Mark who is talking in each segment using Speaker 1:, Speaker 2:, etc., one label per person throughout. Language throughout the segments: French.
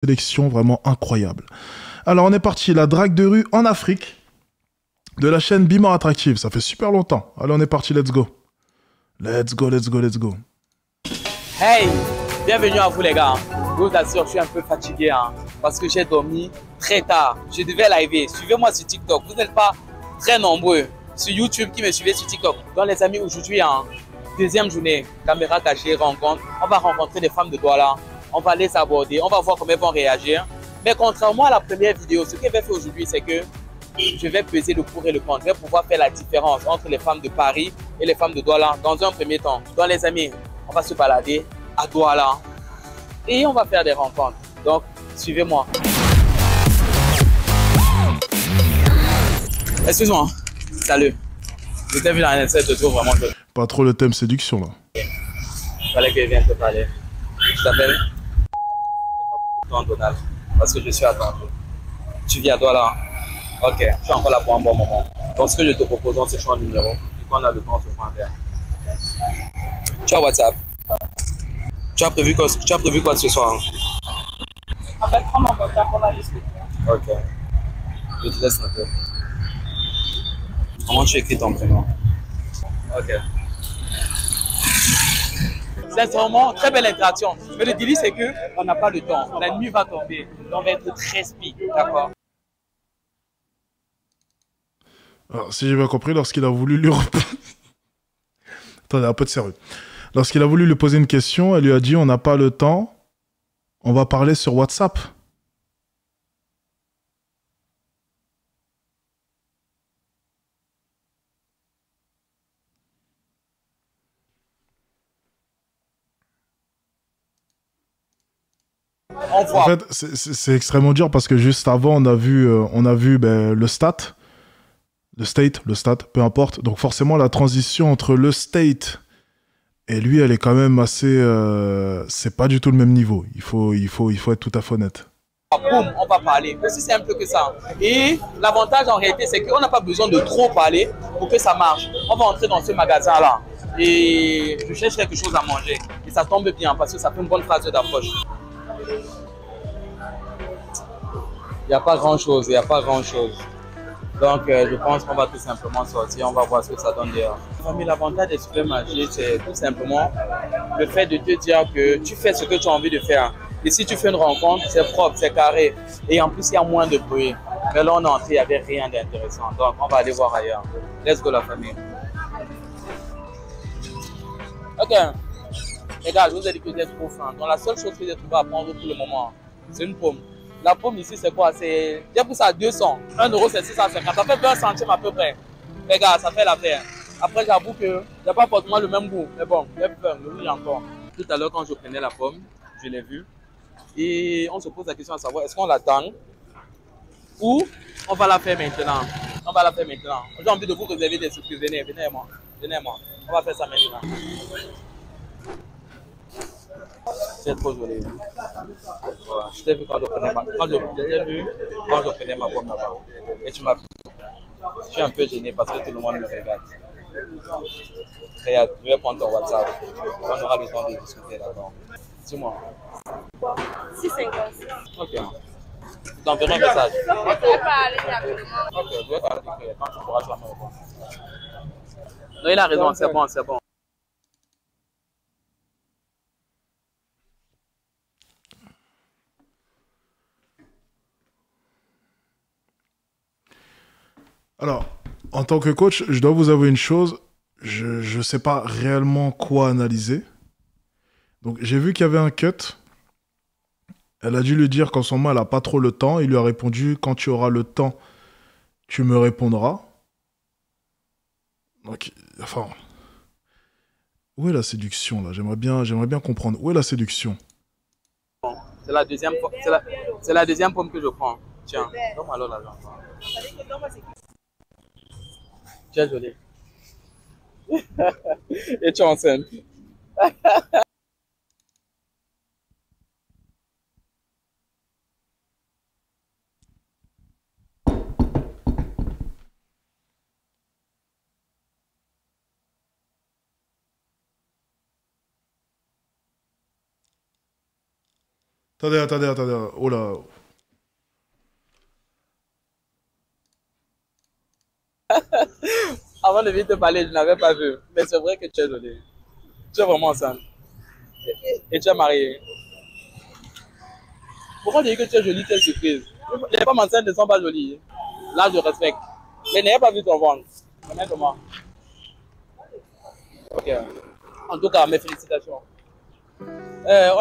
Speaker 1: sélection vraiment incroyable. Alors on est parti, la drague de rue en Afrique, de la chaîne Bimor Attractive, ça fait super longtemps. Allez, on est parti, let's go. Let's go, let's go, let's go.
Speaker 2: Hey, bienvenue à vous les gars. Je vous assure, je suis un peu fatigué parce que j'ai dormi très tard. Je devais live. Suivez-moi sur TikTok. Vous n'êtes pas très nombreux sur YouTube qui me suivez sur TikTok. Donc les amis, aujourd'hui, deuxième journée, caméra cachée, rencontre. On va rencontrer des femmes de Douala. On va les aborder. On va voir comment elles vont réagir. Mais contrairement à la première vidéo, ce que je vais faire aujourd'hui, c'est que je vais peser le pour et le contre. Je vais pouvoir faire la différence entre les femmes de Paris et les femmes de Douala dans un premier temps. Donc les amis, on va se balader à Douala et on va faire des rencontres. Donc, suivez-moi. Excuse-moi. Salut. Je t'ai vu dans un essai de tour vraiment.
Speaker 1: Pas trop le thème séduction là.
Speaker 2: Il fallait que je vienne te parler. Je t'appelle. Donald, parce que je suis attendu. Tu viens à Douala. Ok, je suis encore là pour un bon moment. Donc, ce que je te propose, c'est de changer de numéro. Et quand on a le temps, on se prend un verre. Tu as WhatsApp? Tu as prévu quoi ce soir? En fait, prends mon portable pour la discuter. Ok. Je te laisse noter. Comment tu écris ton prénom? Ok. C'est vraiment très belle interaction. Mais le délit, c'est qu'on n'a pas le temps. La nuit va tomber. On va être très speed. D'accord?
Speaker 1: Alors, si j'ai bien compris, lorsqu'il a voulu lui... Attendez, un peu de sérieux. Lorsqu'il a voulu lui poser une question, elle lui a dit « On n'a pas le temps, on va parler sur WhatsApp. » En fait, c'est extrêmement dur parce que juste avant, on a vu le state, peu importe. Donc forcément, la transition entre le state et lui, elle est quand même assez... c'est pas du tout le même niveau. Il faut être tout à fait honnête.
Speaker 2: Boum, on va parler. Aussi simple que ça. Et l'avantage en réalité, c'est qu'on n'a pas besoin de trop parler pour que ça marche. On va entrer dans ce magasin-là et je cherche quelque chose à manger. Et ça tombe bien parce que ça fait une bonne phrase d'approche. Il n'y a pas grand-chose, Donc, je pense qu'on va tout simplement sortir, on va voir ce que ça donne dehors. L'avantage des supermarchés, c'est tout simplement le fait de te dire que tu fais ce que tu as envie de faire. Et si tu fais une rencontre, c'est propre, c'est carré. Et en plus, il y a moins de bruit. Mais là, on est entré, il n'y avait rien d'intéressant. Donc, on va aller voir ailleurs. Let's go, la famille. Ok. Les gars, je vous ai dit que vous êtes trop fin. Donc, la seule chose que j'ai trouvé à prendre pour le moment, c'est une pomme. La pomme ici, c'est quoi? J'ai pris ça à 200. 1 euro, c'est 650. Ça fait 20 centimes à peu près. Les gars, ça fait l'affaire. Après, j'avoue que j'ai pas forcément le même goût. Mais bon, j'ai peur, le goût, il y a encore. Tout à l'heure, quand je prenais la pomme, je l'ai vue. Et on se pose la question à savoir, est-ce qu'on l'attend ou on va la faire maintenant? On va la faire maintenant. J'ai envie de vous réserver des surprises. Venez, venez moi. Venez moi. On va faire ça maintenant. C'est trop joli. Voilà. Je t'ai vu quand je prenais ma pomme là-bas. Et tu m'as... Je suis un peu gêné parce que tout le monde me regarde. Regarde, je vais prendre ton WhatsApp. On aura le temps de discuter là-bas. Dis-moi.
Speaker 3: 6,56.
Speaker 2: Ok. Je t'enverrai un message.
Speaker 3: Je vais parler rapidement.
Speaker 2: Ok, je vais parler quand tu pourras jamais répondre. Non, il a raison, c'est bon, c'est bon.
Speaker 1: Alors, en tant que coach, je dois vous avouer une chose. Je ne sais pas réellement quoi analyser. Donc, j'ai vu qu'il y avait un cut. Elle a dû lui dire qu'en ce moment, elle n'a pas trop le temps. Il lui a répondu, quand tu auras le temps, tu me répondras. Donc, enfin... Où est la séduction, là? J'aimerais bien comprendre. Où est la séduction?
Speaker 2: C'est la deuxième pomme que je prends. Tiens, donne-moi alors l'argent. Tu es jolie. Et tu es enceinte.
Speaker 1: Attendez. Oh là.
Speaker 2: Avant de venir te parler, je n'avais pas vu. Mais c'est vrai que tu es jolie. Tu es vraiment enceinte. Et tu es mariée. Pourquoi dire que tu es jolie, tu es surprise? Les femmes enceintes ne sont pas jolies. Là, je respecte. Mais n'ayez pas vu ton ventre. Comment? Ok. En tout cas, mes félicitations. On...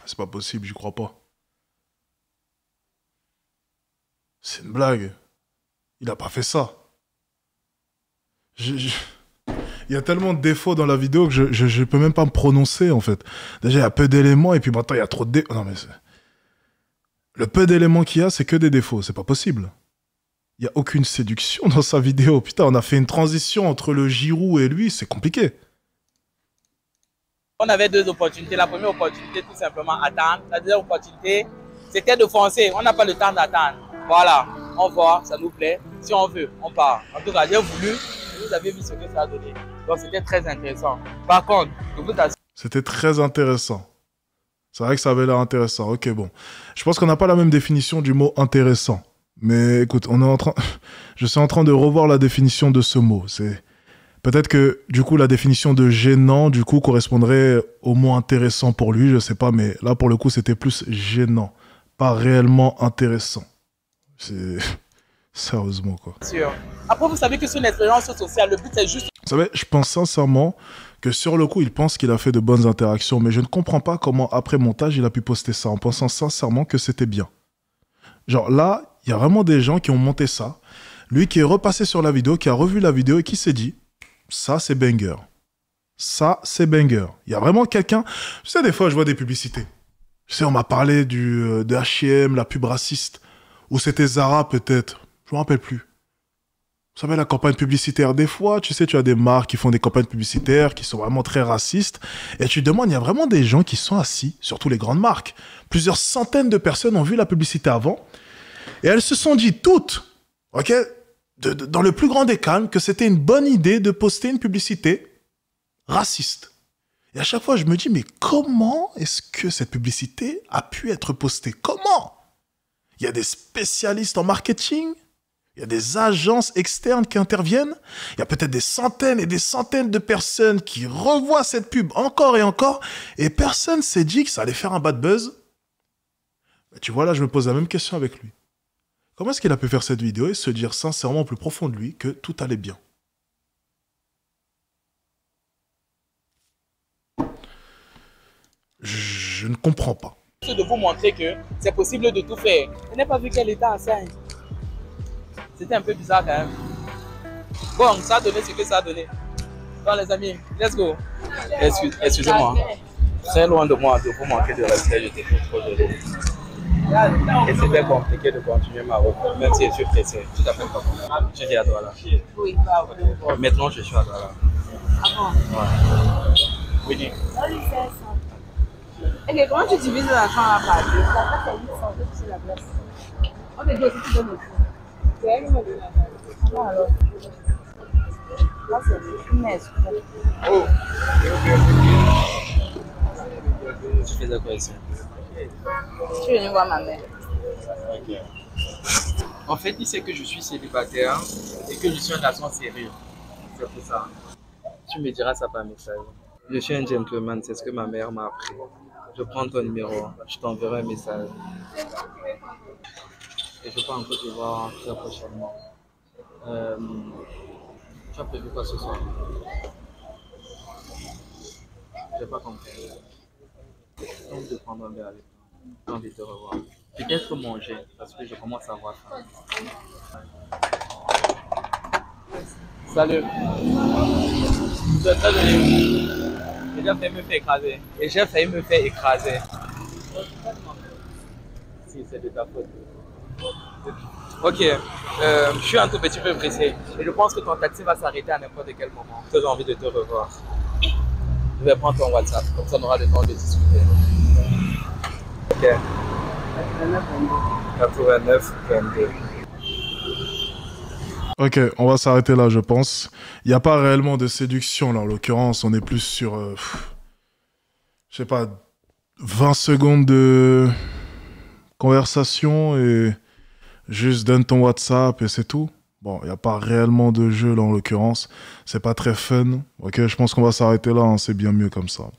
Speaker 1: C'est pas possible, j'y crois pas. C'est une blague. Il a pas fait ça. Il y a tellement de défauts dans la vidéo que je peux même pas me prononcer, en fait. Déjà, il y a peu d'éléments, et puis maintenant, il y a trop de défauts. Non, mais le peu d'éléments qu'il y a, c'est que des défauts. C'est pas possible. Il y a aucune séduction dans sa vidéo. Putain, on a fait une transition entre le Giroud et lui, c'est compliqué.
Speaker 2: On avait deux opportunités. La première opportunité, tout simplement, attendre. La deuxième opportunité, c'était de foncer. On n'a pas le temps d'attendre. Voilà, on voit, ça nous plaît. Si on veut, on part. En tout cas, j'ai voulu. Vous avez vu ce que ça a donné. Donc, c'était très intéressant. Par contre, je vous assure...
Speaker 1: C'était très intéressant. C'est vrai que ça avait l'air intéressant. Ok, bon. Je pense qu'on n'a pas la même définition du mot intéressant. Mais écoute, je suis en train de revoir la définition de ce mot. C'est... Peut-être que, du coup, la définition de gênant, du coup, correspondrait au mot intéressant pour lui, je sais pas, mais là, pour le coup, c'était plus gênant, pas réellement intéressant. C'est... Sérieusement, quoi.
Speaker 2: Sûr. Après, vous savez que sur une expérience sociale, le but, c'est juste...
Speaker 1: Vous savez, je pense sincèrement que sur le coup, il pense qu'il a fait de bonnes interactions, mais je ne comprends pas comment, après montage, il a pu poster ça, en pensant sincèrement que c'était bien. Genre, là, il y a vraiment des gens qui ont monté ça, lui qui est repassé sur la vidéo, qui a revu la vidéo et qui s'est dit... Ça, c'est banger. Ça, c'est banger. Il y a vraiment quelqu'un... Tu sais, des fois, je vois des publicités. Tu sais, on m'a parlé de H&M, la pub raciste. Ou c'était Zara, peut-être. Je me rappelle plus. Vous savez, la campagne publicitaire. Des fois, tu sais, tu as des marques qui font des campagnes publicitaires qui sont vraiment très racistes. Et tu te demandes, il y a vraiment des gens qui sont assis, surtout les grandes marques. Plusieurs centaines de personnes ont vu la publicité avant. Et elles se sont dit toutes, ok, dans le plus grand des calmes, que c'était une bonne idée de poster une publicité raciste. Et à chaque fois, je me dis, mais comment est-ce que cette publicité a pu être postée? Comment? Il y a des spécialistes en marketing, il y a des agences externes qui interviennent, il y a peut-être des centaines et des centaines de personnes qui revoient cette pub encore et encore, et personne s'est dit que ça allait faire un bad buzz. Tu vois, là, je me pose la même question avec lui. Comment est-ce qu'il a pu faire cette vidéo et se dire sincèrement au plus profond de lui que tout allait bien? Je ne comprends pas.
Speaker 2: de vous montrer que c'est possible de tout faire. Je n'ai pas vu qu'elle était enceinte. C'était un peu bizarre quand même. Bon, ça a donné ce que ça a donné. Bon les amis, let's go. Excusez-moi. Très loin de moi de vous manquer de respect, j'étais trop joli. Et c'était compliqué de continuer ma route, même si je suis pressé. Tu t'appelles comment? Tu dis à Douala.
Speaker 3: Oui.
Speaker 2: Maintenant, je suis à Douala.
Speaker 3: Ah bon?
Speaker 2: Ouais. Oui, dis.
Speaker 3: Ok, comment tu divises l'argent à part deux? La place est 800, c'est la place. On est deux aussi, tu donnes aussi. C'est elle qui m'a donné la place. Ah alors. Là, c'est une messe.
Speaker 2: Oh. Tu faisais quoi ici?
Speaker 3: Je suis venue voir ma mère.
Speaker 2: Ok. En fait, il sait que je suis célibataire et que je suis un garçon sérieux. C'est pour ça. Tu me diras ça par message. Je suis un gentleman, c'est ce que ma mère m'a appris. Je prends ton numéro, je t'enverrai un message. Et je peux encore te voir très prochainement. Tu as prévu quoi ce soir? J'ai pas compris. J'ai envie de prendre un verre avec toi. J'ai envie de te revoir. Peut-être manger, parce que je commence à avoir faim. Salut. Tu es très joli. J'ai failli me faire écraser. Et j'ai failli me faire écraser. Si, c'est de ta faute. Ok, je suis un tout petit peu pressé. Et je pense que ton taxi va s'arrêter à n'importe quel moment. J'ai envie de te revoir. Je vais prendre ton WhatsApp, comme ça on aura le temps de discuter. Ok. 89 22.
Speaker 1: Ok, on va s'arrêter là, je pense. Il n'y a pas réellement de séduction, là, en l'occurrence. On est plus sur, je sais pas, 20 secondes de conversation et juste donne ton WhatsApp et c'est tout. Bon, il n'y a pas réellement de jeu, là, en l'occurrence. C'est pas très fun. Ok, je pense qu'on va s'arrêter là, hein, c'est bien mieux comme ça.